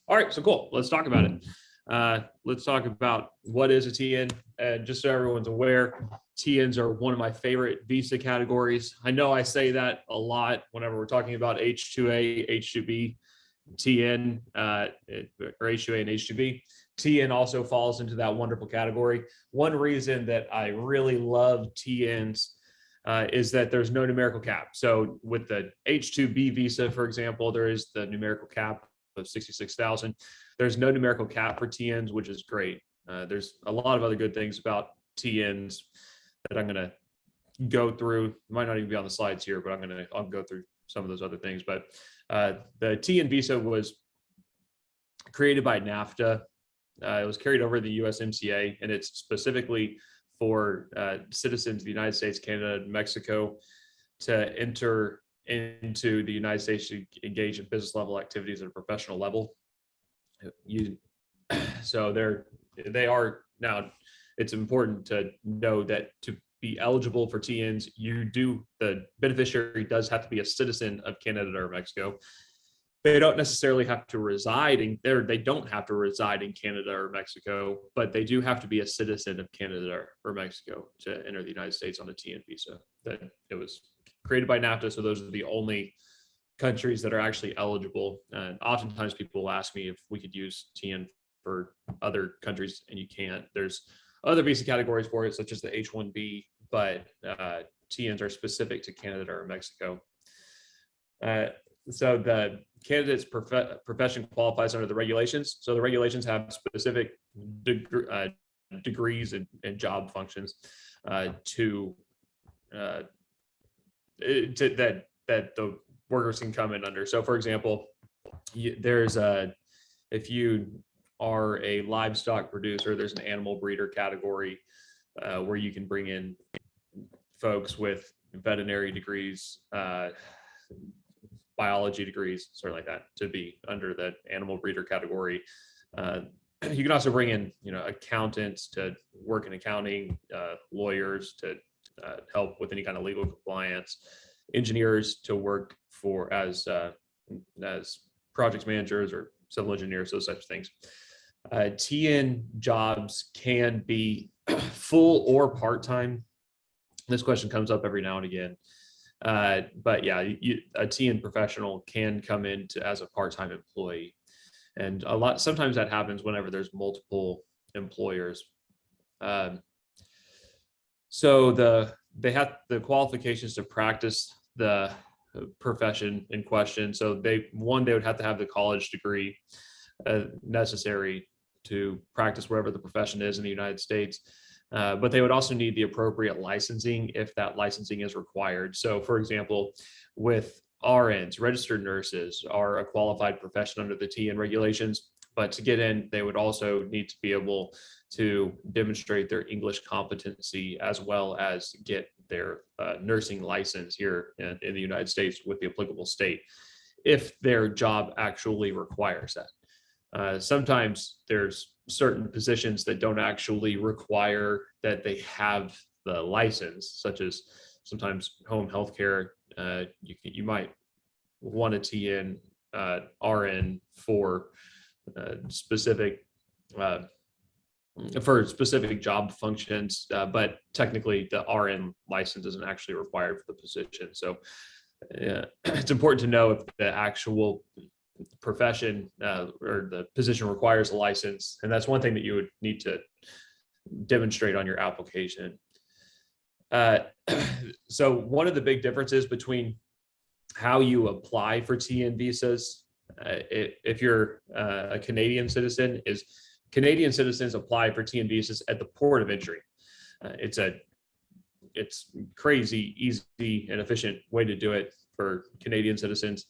All right, so cool. Let's talk about it. Let's talk about what is a TN. Just so everyone's aware, TNs are one of my favorite visa categories. I know I say that a lot whenever we're talking about H2A, H2B, TN, or H2A and H2B. TN also falls into that wonderful category. One reason that I really love TNs is that there's no numerical cap. So with the H2B visa, for example, there is the numerical cap of 66,000. There's no numerical cap for TNs, which is great. There's a lot of other good things about TNs that I'm going to go through. Might not even be on the slides here, but I'll go through some of those other things. But the TN visa was created by NAFTA. It was carried over to the USMCA, and it's specifically for citizens of the United States, Canada, and Mexico to enter into the United States to engage in business level activities at a professional level. So they are now. It's important to know that to be eligible for TNs, the beneficiary does have to be a citizen of Canada or Mexico. They don't necessarily have to reside in there. They don't have to reside in Canada or Mexico, but they do have to be a citizen of Canada or Mexico to enter the United States on a TN visa. That it was created by NAFTA, so those are the only countries that are actually eligible. And oftentimes people will ask me if we could use TN for other countries, and you can't. There's other visa categories for it, such as the H-1B, but TNs are specific to Canada or Mexico. So the candidate's profession qualifies under the regulations. So the regulations have specific degrees and job functions that the workers can come in under. So for example, if you are a livestock producer, there's an animal breeder category where you can bring in folks with veterinary degrees, biology degrees, sort of like that, to be under the animal breeder category. You can also bring in, accountants to work in accounting, lawyers to help with any kind of legal compliance, engineers to work as project managers or civil engineers, those types of things. TN jobs can be full or part-time. This question comes up every now and again. But yeah, a TN professional can come in as a part-time employee, and sometimes that happens whenever there's multiple employers. So they have the qualifications to practice the profession in question. So they would have to have the college degree necessary to practice wherever the profession is in the United States. But they would also need the appropriate licensing if that licensing is required. So for example, with RNs, registered nurses are a qualified profession under the TN regulations, but to get in, they would also need to be able to demonstrate their English competency as well as get their nursing license here in the United States with the applicable state, if their job actually requires that. Sometimes there's certain positions that don't actually require that they have the license, such as sometimes home healthcare. You might want a TN RN for specific job functions, but technically the RN license isn't actually required for the position. So it's important to know if the actual profession or the position requires a license, and that's one thing that you would need to demonstrate on your application. So one of the big differences between how you apply for TN visas, if you're a Canadian citizen, is Canadian citizens apply for TN visas at the port of entry. It's crazy easy and efficient way to do it for Canadian citizens.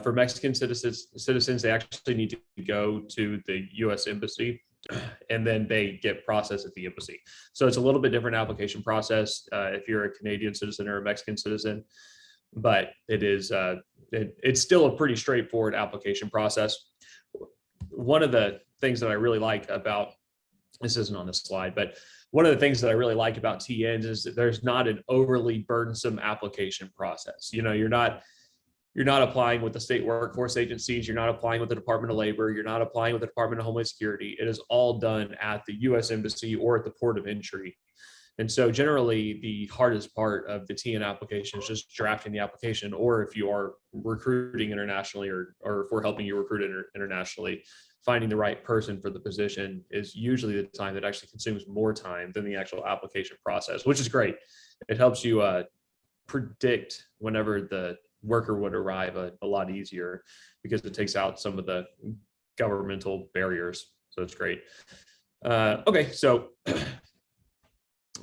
For Mexican citizens, they actually need to go to the U.S. Embassy, and then they get processed at the embassy. So it's a little bit different application process if you're a Canadian citizen or a Mexican citizen, but it's still a pretty straightforward application process. One of the things that I really like about, this isn't on this slide, but one of the things that I really like about TNs is that there's not an overly burdensome application process. You're You're not applying with the state workforce agencies. You're not applying with the Department of Labor. You're not applying with the Department of Homeland Security. It is all done at the U.S. Embassy or at the port of entry. And so generally the hardest part of the TN application is just drafting the application, or if you are recruiting internationally or if we're helping you recruit internationally, finding the right person for the position is usually the time that actually consumes more time than the actual application process, which is great. It helps you predict whenever the worker would arrive a lot easier because it takes out some of the governmental barriers. So it's great. Okay, so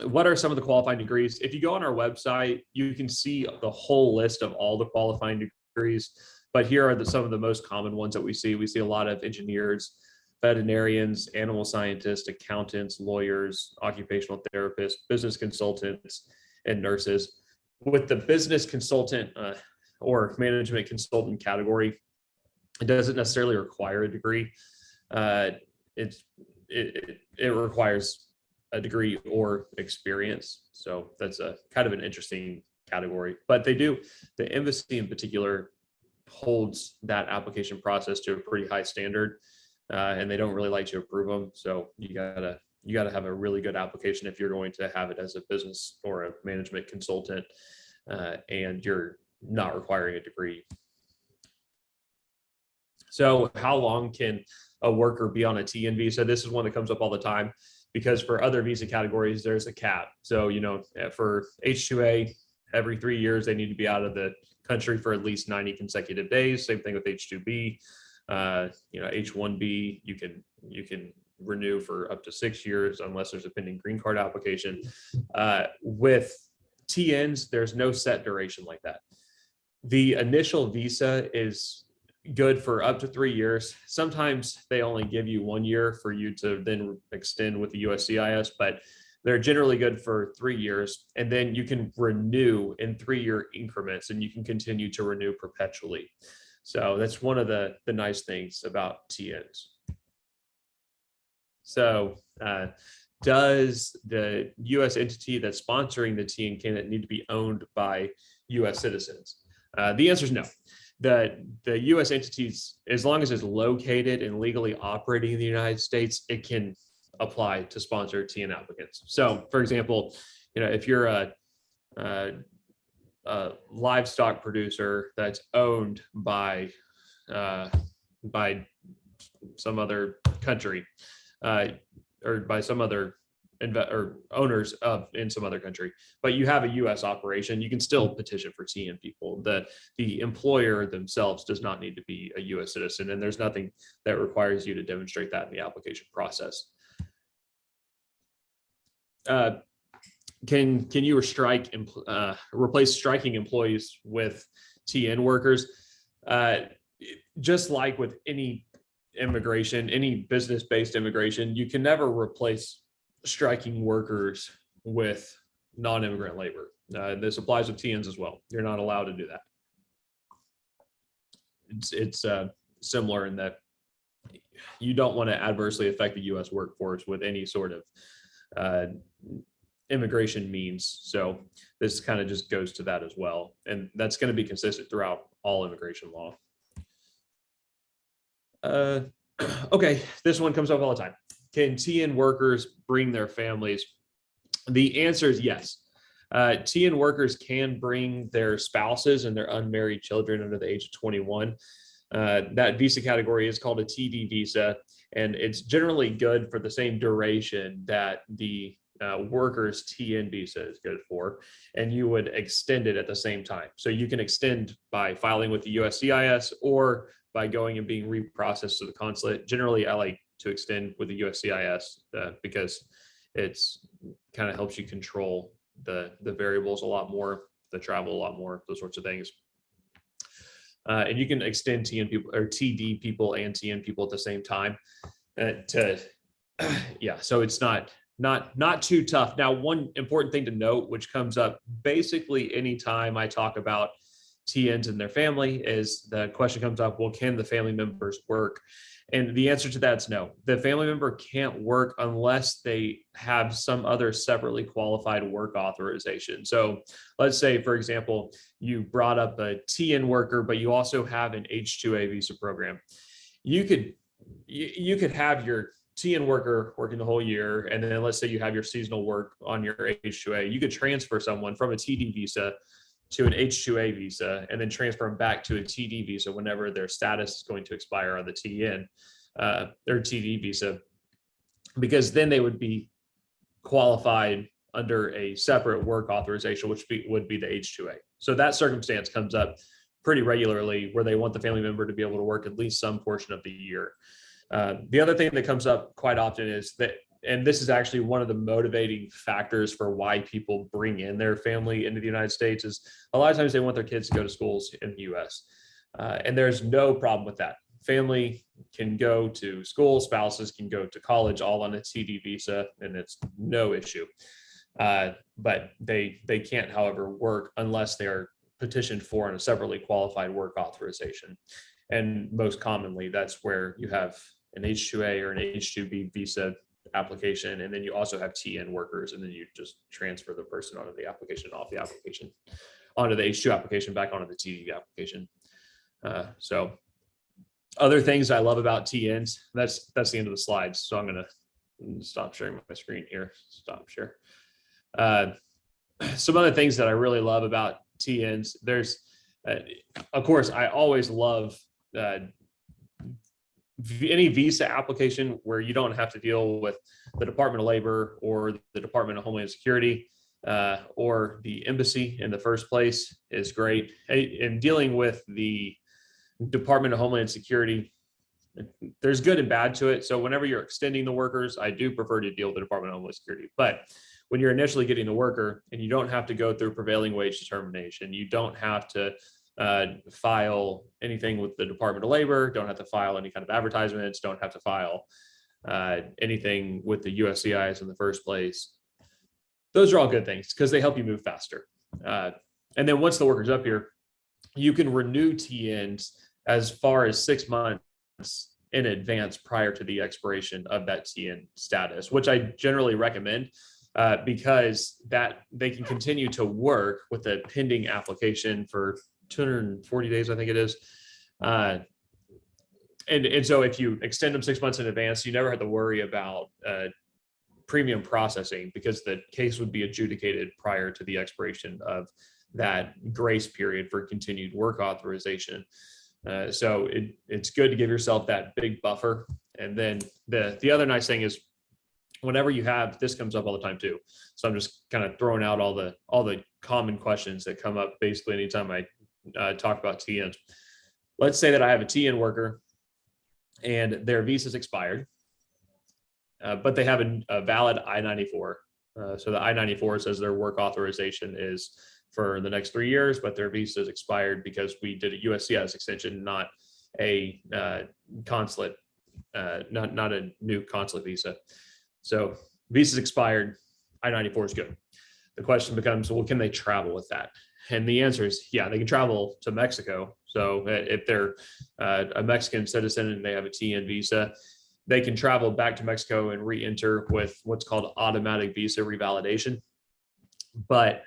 what are some of the qualifying degrees? If you go on our website, you can see the whole list of all the qualifying degrees, but here are some of the most common ones that we see. We see a lot of engineers, veterinarians, animal scientists, accountants, lawyers, occupational therapists, business consultants, and nurses. With the business consultant or management consultant category, it doesn't necessarily require a degree. It requires a degree or experience. So that's a kind of an interesting category, but the embassy in particular holds that application process to a pretty high standard, and they don't really like to approve them. So you gotta have a really good application if you're going to have it as a business or a management consultant, and you're not requiring a degree. So how long can a worker be on a TN visa? This is one that comes up all the time, because for other visa categories, there's a cap. So, for H-2A, every 3 years, they need to be out of the country for at least 90 consecutive days. Same thing with H-2B. H-1B, you can renew for up to 6 years unless there's a pending green card application. With TNs, there's no set duration like that. The initial visa is good for up to 3 years. Sometimes they only give you 1 year for you to then extend with the USCIS, but they're generally good for 3 years. And then you can renew in 3-year increments, and you can continue to renew perpetually. So that's one of the nice things about TNs. So does the U.S. entity that's sponsoring the TN candidate need to be owned by U.S. citizens? The answer is no. The U.S. entities, as long as it's located and legally operating in the United States, it can apply to sponsor TN applicants. So, for example, if you're a livestock producer that's owned by some other country, or by some other owners in some other country, but you have a U.S. operation, you can still petition for TN people. The employer themselves does not need to be a U.S. citizen, and there's nothing that requires you to demonstrate that in the application process. Can you replace striking employees with TN workers? Just like with any immigration, any business-based immigration, you can never replace striking workers with non-immigrant labor. This applies with TNs as well. You're not allowed to do that. It's similar in that you don't want to adversely affect the U.S. workforce with any sort of immigration means. So this kind of just goes to that as well. And that's going to be consistent throughout all immigration law. Okay, this one comes up all the time. Can TN workers bring their families? The answer is yes. TN workers can bring their spouses and their unmarried children under the age of 21. That visa category is called a TD visa, and it's generally good for the same duration that the workers TN visa is good for, and you would extend it at the same time. So you can extend by filing with the USCIS or by going and being reprocessed to the consulate. Generally, I like to extend with the USCIS because it's kind of helps you control the variables a lot more, the travel a lot more, those sorts of things. And you can extend TN people or TD people and TN people at the same time. So it's not too tough. Now, one important thing to note, which comes up basically anytime I talk about TNs and their family is the question comes up, well, can the family members work? And the answer to that is no. The family member can't work unless they have some other separately qualified work authorization. So let's say, for example, you brought up a TN worker, but you also have an H-2A visa program. You could have your TN worker working the whole year, and then let's say you have your seasonal work on your H-2A. You could transfer someone from a TD visa to an H-2A visa and then transfer them back to a TD visa whenever their status is going to expire on the TN or TD visa, because then they would be qualified under a separate work authorization, which would be the H-2A. So that circumstance comes up pretty regularly where they want the family member to be able to work at least some portion of the year. The other thing that comes up quite often is that, and this is actually one of the motivating factors for why people bring in their family into the United States, is a lot of times they want their kids to go to schools in the US. And there's no problem with that. Family can go to school, spouses can go to college all on a TD visa, and it's no issue. But they can't, however, work unless they are petitioned for in a separately qualified work authorization. And most commonly, that's where you have an H-2A or an H-2B visa application, and then you also have TN workers, and then you just transfer the person onto the application, off the application, onto the H-2 application, back onto the TD application. So other things I love about TNs, that's the end of the slides. So I'm gonna stop sharing my screen here. Stop share. Some other things that I really love about TNs, there's, of course, I always love any visa application where you don't have to deal with the Department of Labor or the Department of Homeland Security or the embassy in the first place is great. And dealing with the Department of Homeland Security, there's good and bad to it. So whenever you're extending the workers, I do prefer to deal with the Department of Homeland Security. But when you're initially getting the worker and you don't have to go through prevailing wage determination, you don't have to file anything with the Department of Labor, don't have to file any kind of advertisements, don't have to file anything with the USCIS in the first place. Those are all good things because they help you move faster. And then once the worker's up here, you can renew TNs as far as 6 months in advance prior to the expiration of that TN status, which I generally recommend because that they can continue to work with a pending application for 240 days, I think it is. And so if you extend them 6 months in advance, you never have to worry about premium processing because the case would be adjudicated prior to the expiration of that grace period for continued work authorization. So it's good to give yourself that big buffer. And then the other nice thing is whenever you have, this comes up all the time too. So I'm just kind of throwing out all the common questions that come up basically anytime I talk about TNs. Let's say that I have a TN worker and their visa's expired, but they have a valid I-94. So the I-94 says their work authorization is for the next 3 years, but their visa is expired because we did a USCIS extension, not a consulate, not a new consulate visa. So visa's expired, I-94 is good. The question becomes, well, can they travel with that? And the answer is, yeah, they can travel to Mexico. So if they're a Mexican citizen and they have a TN visa, they can travel back to Mexico and re-enter with what's called automatic visa revalidation. But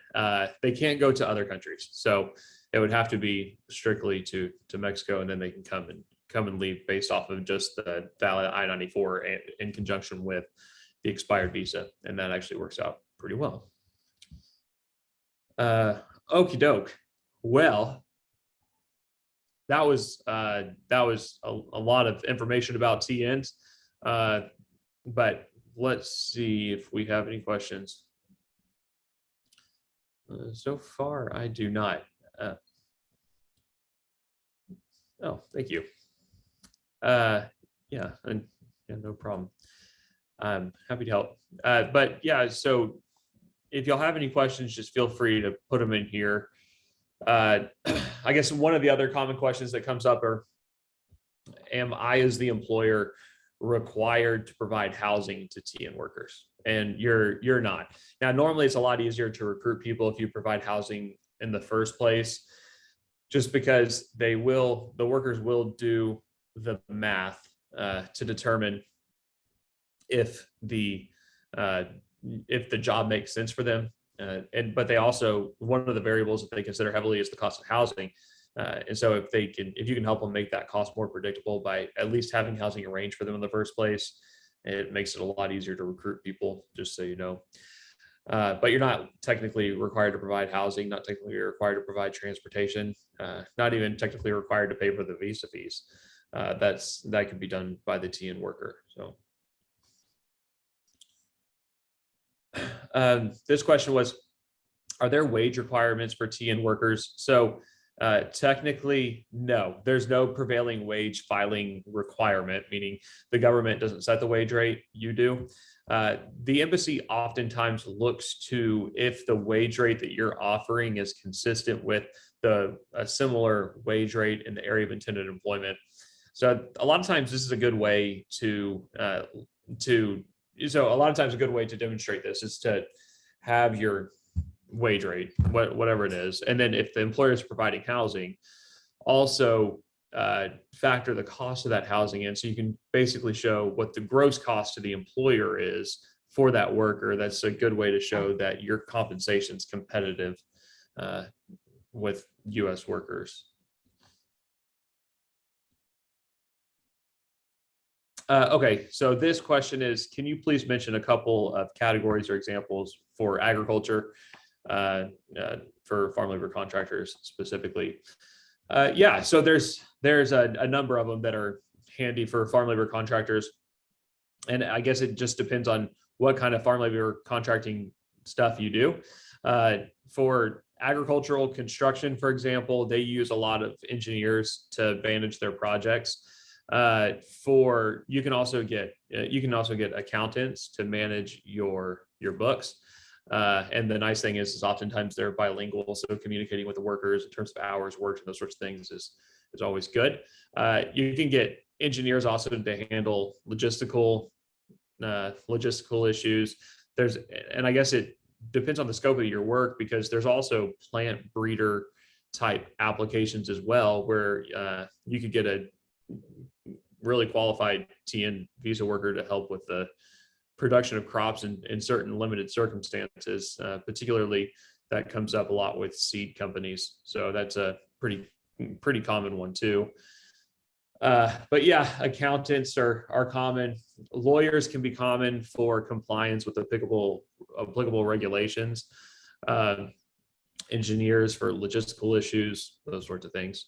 they can't go to other countries. So it would have to be strictly to Mexico, and then they can come and leave based off of just the valid I-94 in conjunction with the expired visa. And that actually works out pretty well. Okie doke. Well, that was a lot of information about TNs. But let's see if we have any questions. So far, I do not. Oh, thank you. Yeah, no problem. I'm happy to help. But yeah, so if y'all have any questions, just feel free to put them in here. I guess one of the other common questions that comes up are, am I as the employer required to provide housing to TN workers? And you're not. Now, normally it's a lot easier to recruit people if you provide housing in the first place. just because the workers will do the math to determine if the job makes sense for them. But they also, one of the variables that they consider heavily is the cost of housing. And so if you can help them make that cost more predictable by at least having housing arranged for them in the first place, it makes it a lot easier to recruit people, just so you know. But you're not technically required to provide housing, not technically required to provide transportation, not even technically required to pay for the visa fees. That can be done by the TN worker. So this question was, are there wage requirements for TN workers? So technically, no, there's no prevailing wage filing requirement, meaning the government doesn't set the wage rate, you do. The embassy oftentimes looks to if the wage rate that you're offering is consistent with a similar wage rate in the area of intended employment. So a lot of times this is a good way to demonstrate this is to have your wage rate, whatever it is. And then if the employer is providing housing, also factor the cost of that housing in. So you can basically show what the gross cost to the employer is for that worker. That's a good way to show that your compensation is competitive with US workers. Okay, so this question is, can you please mention a couple of categories or examples for agriculture, for farm labor contractors specifically? Yeah, so there's a number of them that are handy for farm labor contractors. And I guess it just depends on what kind of farm labor contracting stuff you do. For agricultural construction, for example, they use a lot of engineers to manage their projects. You can also get accountants to manage your books. And the nice thing is oftentimes they're bilingual, so communicating with the workers in terms of hours worked and those sorts of things is always good. You can get engineers also to handle logistical issues. And I guess it depends on the scope of your work, because there's also plant breeder type applications as well, where you could get a really qualified TN visa worker to help with the production of crops in certain limited circumstances. Particularly that comes up a lot with seed companies. So that's a pretty common one too. But yeah, accountants are common. Lawyers can be common for compliance with applicable regulations. Engineers for logistical issues, those sorts of things.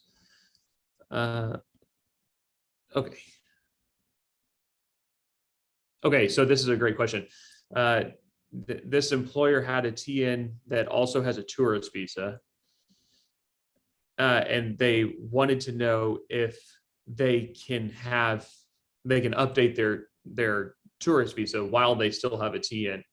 Okay, so this is a great question. This employer had a TN that also has a tourist visa, and they wanted to know if they can update their tourist visa while they still have a TN.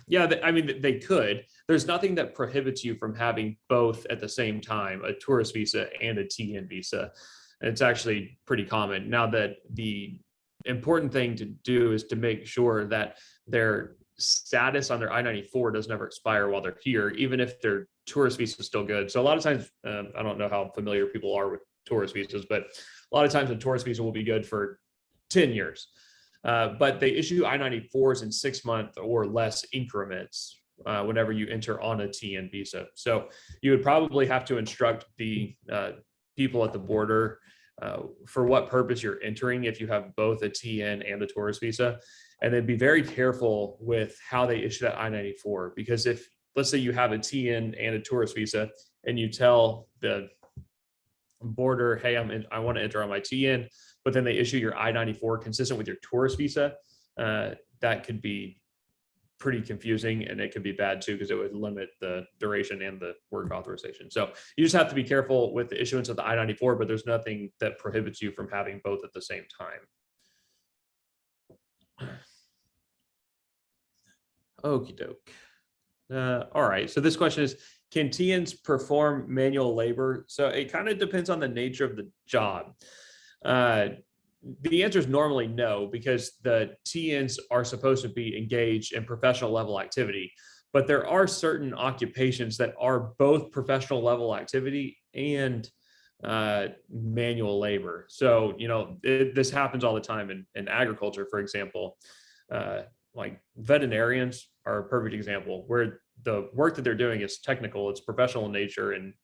Yeah, I mean, they could. There's nothing that prohibits you from having both at the same time, a tourist visa and a TN visa. It's actually pretty common. Now, that the important thing to do is to make sure that their status on their I-94 doesn't ever expire while they're here, even if their tourist visa is still good. So a lot of times, I don't know how familiar people are with tourist visas, but a lot of times a tourist visa will be good for 10 years. But they issue I-94s in 6-month or less increments whenever you enter on a TN visa. So you would probably have to instruct the people at the border for what purpose you're entering if you have both a TN and a tourist visa. And then be very careful with how they issue that I-94, because if, let's say you have a TN and a tourist visa and you tell the border, hey, I want to enter on my TN, but then they issue your I-94 consistent with your tourist visa, that could be pretty confusing, and it could be bad too, because it would limit the duration and the work authorization. So you just have to be careful with the issuance of the I-94, but there's nothing that prohibits you from having both at the same time. Okie doke. All right, so this question is, can TNs perform manual labor? So it kind of depends on the nature of the job. The answer is normally no, because the TNs are supposed to be engaged in professional level activity. but there are certain occupations that are both professional level activity and manual labor. So, this happens all the time in agriculture, for example. Like veterinarians are a perfect example where the work that they're doing is technical, it's professional in nature, and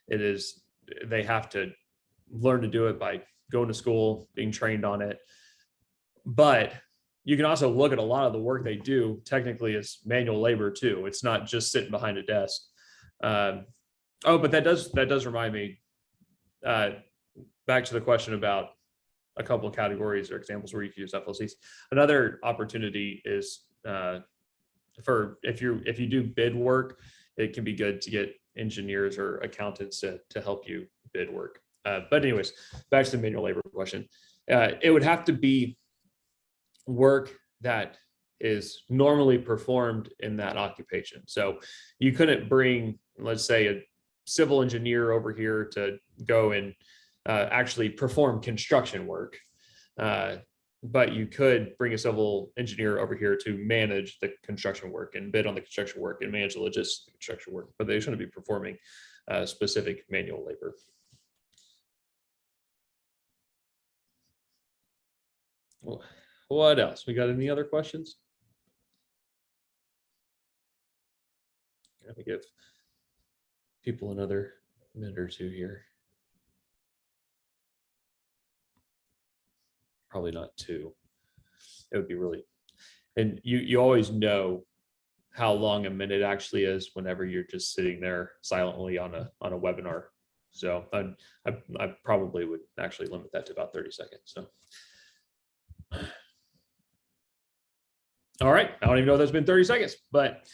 they have to learn to do it by going to school, being trained on it. But you can also look at a lot of the work they do technically as manual labor too. It's not just sitting behind a desk. But that does remind me, back to the question about a couple of categories or examples where you can use FLCs. Another opportunity is for if you do bid work, it can be good to get engineers or accountants to help you bid work. But anyways, back to the manual labor question. It would have to be work that is normally performed in that occupation. So you couldn't bring, let's say, a civil engineer over here to go and actually perform construction work. But you could bring a civil engineer over here to manage the construction work and bid on the construction work and manage the logistics of construction work, but they shouldn't be performing specific manual labor. What else? We got any other questions? Let me give people another minute or two here. Probably not two. It would be really, and you always know how long a minute actually is whenever you're just sitting there silently on a webinar. So I probably would actually limit that to about 30 seconds. So. All right, I don't even know if that's been 30 seconds, but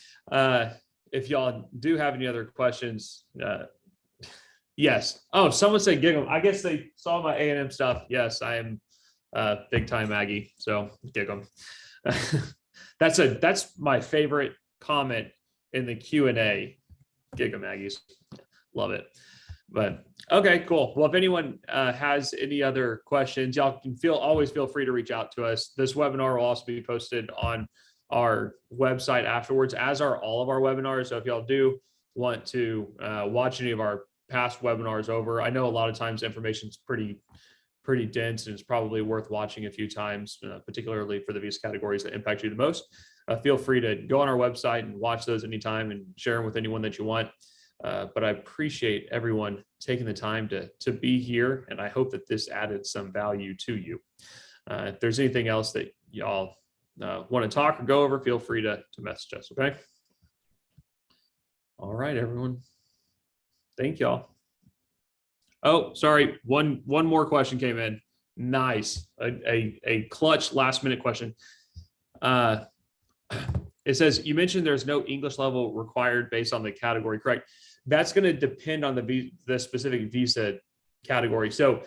if y'all do have any other questions, yes. Oh, someone said gig 'em. I guess they saw my A&M stuff. Yes, I am big time Aggie, so gig 'em. That's my favorite comment in the Q&A. Gig 'em Aggies, love it. But okay, cool. Well, if anyone has any other questions, y'all can always feel free to reach out to us. This webinar will also be posted on our website afterwards, as are all of our webinars. So if y'all do want to watch any of our past webinars over, I know a lot of times information is pretty dense and it's probably worth watching a few times, particularly for the visa categories that impact you the most. Feel free to go on our website and watch those anytime and share them with anyone that you want. But I appreciate everyone taking the time to be here, and I hope that this added some value to you. If there's anything else that y'all want to talk or go over, feel free to message us, okay? All right, everyone. Thank y'all. Oh, sorry, one more question came in. Nice, a clutch last minute question. It says, you mentioned there's no English level required based on the category, correct? That's going to depend on the specific visa category. So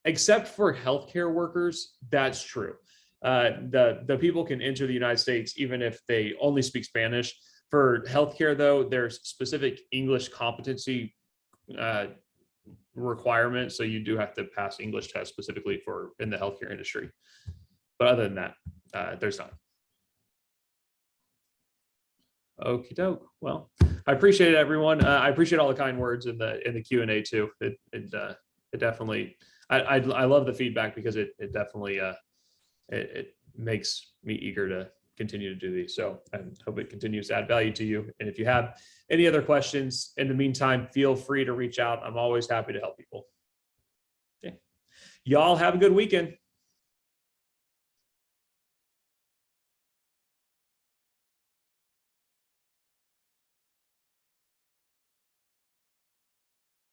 except for healthcare workers, that's true. The people can enter the United States even if they only speak Spanish. For healthcare, though, there's specific English competency requirements. So you do have to pass English tests specifically in the healthcare industry. But other than that, there's not. Okie doke. Well, I appreciate it, everyone. I appreciate all the kind words in the Q&A too. It definitely, I love the feedback because it definitely it makes me eager to continue to do these. So I hope it continues to add value to you. And if you have any other questions in the meantime, feel free to reach out. I'm always happy to help people. Okay. Y'all have a good weekend.